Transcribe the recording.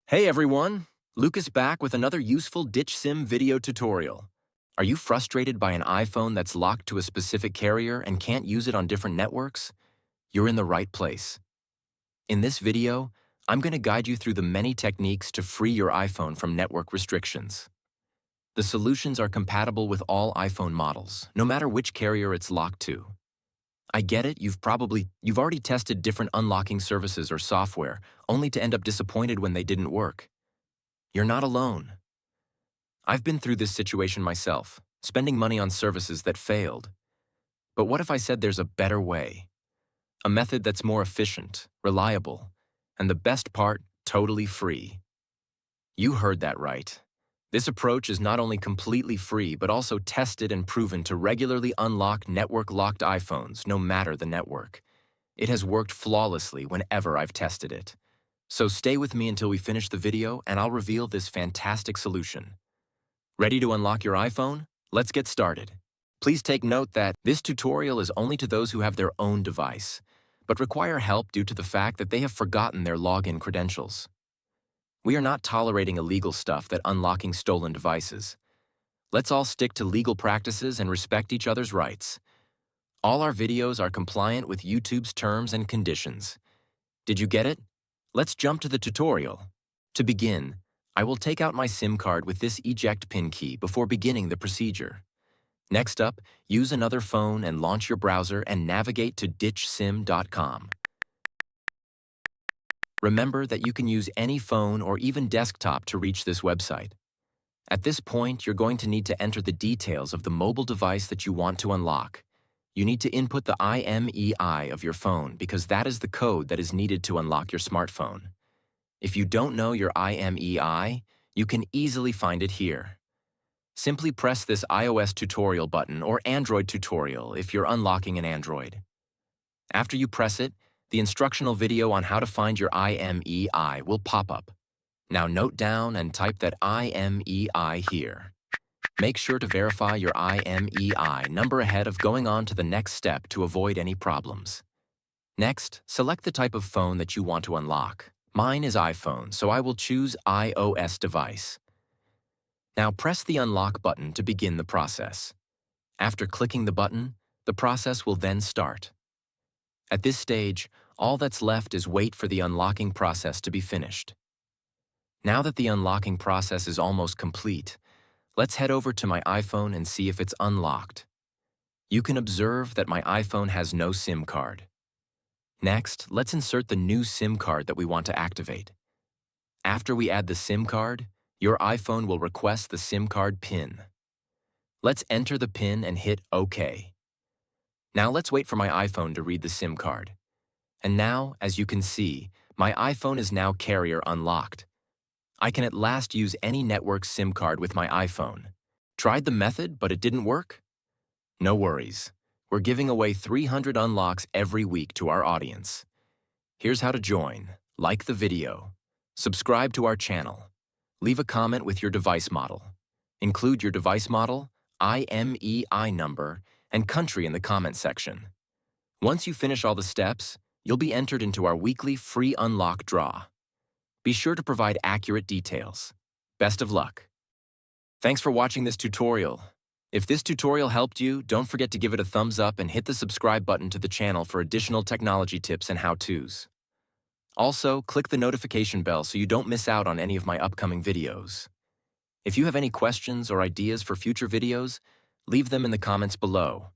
Hey everyone, Lucas back with another useful ditch sim video tutorial. Are you frustrated by an iPhone that's locked to a specific carrier and can't use it on different networks? You're in the right place. In this video, I'm going to guide you through the many techniques to free your iPhone from network restrictions. The solutions are compatible with all iPhone models, no matter which carrier it's locked to. I get it, you've already tested different unlocking services or software, only to end up disappointed when they didn't work. You're not alone. I've been through this situation myself, spending money on services that failed. But what if I said there's a better way? A method that's more efficient, reliable, and the best part, totally free. You heard that right. This approach is not only completely free, but also tested and proven to regularly unlock network-locked iPhones, no matter the network. It has worked flawlessly whenever I've tested it. So stay with me until we finish the video and I'll reveal this fantastic solution. Ready to unlock your iPhone? Let's get started. Please take note that this tutorial is only to those who have their own device, but require help due to the fact that they have forgotten their login credentials. We are not tolerating illegal stuff that unlocking stolen devices. Let's all stick to legal practices and respect each other's rights. All our videos are compliant with YouTube's terms and conditions. Did you get it? Let's jump to the tutorial. To begin, I will take out my SIM card with this eject pin key before beginning the procedure. Next up, use another phone and launch your browser and navigate to ditchsim.com. Remember that you can use any phone or even desktop to reach this website. At this point, you're going to need to enter the details of the mobile device that you want to unlock. You need to input the IMEI of your phone because that is the code that is needed to unlock your smartphone. If you don't know your IMEI, you can easily find it here. Simply press this iOS tutorial button or Android tutorial if you're unlocking an Android. After you press it, the instructional video on how to find your IMEI will pop up. Now note down and type that IMEI here. Make sure to verify your IMEI number ahead of going on to the next step to avoid any problems. Next, select the type of phone that you want to unlock. Mine is iPhone, so I will choose iOS device. Now press the unlock button to begin the process. After clicking the button, the process will then start. At this stage, all that's left is wait for the unlocking process to be finished. Now that the unlocking process is almost complete, let's head over to my iPhone and see if it's unlocked. You can observe that my iPhone has no SIM card. Next, let's insert the new SIM card that we want to activate. After we add the SIM card, your iPhone will request the SIM card PIN. Let's enter the PIN and hit OK. Now let's wait for my iPhone to read the SIM card. And now, as you can see, my iPhone is now carrier unlocked. I can at last use any network SIM card with my iPhone. Tried the method, but it didn't work? No worries. We're giving away 300 unlocks every week to our audience. Here's how to join. Like the video. Subscribe to our channel. Leave a comment with your device model. Include your device model, IMEI number, and country in the comment section. Once you finish all the steps, you'll be entered into our weekly free unlock draw. Be sure to provide accurate details. Best of luck. Thanks for watching this tutorial. If this tutorial helped you, don't forget to give it a thumbs up and hit the subscribe button to the channel for additional technology tips and how-tos. Also, click the notification bell so you don't miss out on any of my upcoming videos. If you have any questions or ideas for future videos, leave them in the comments below.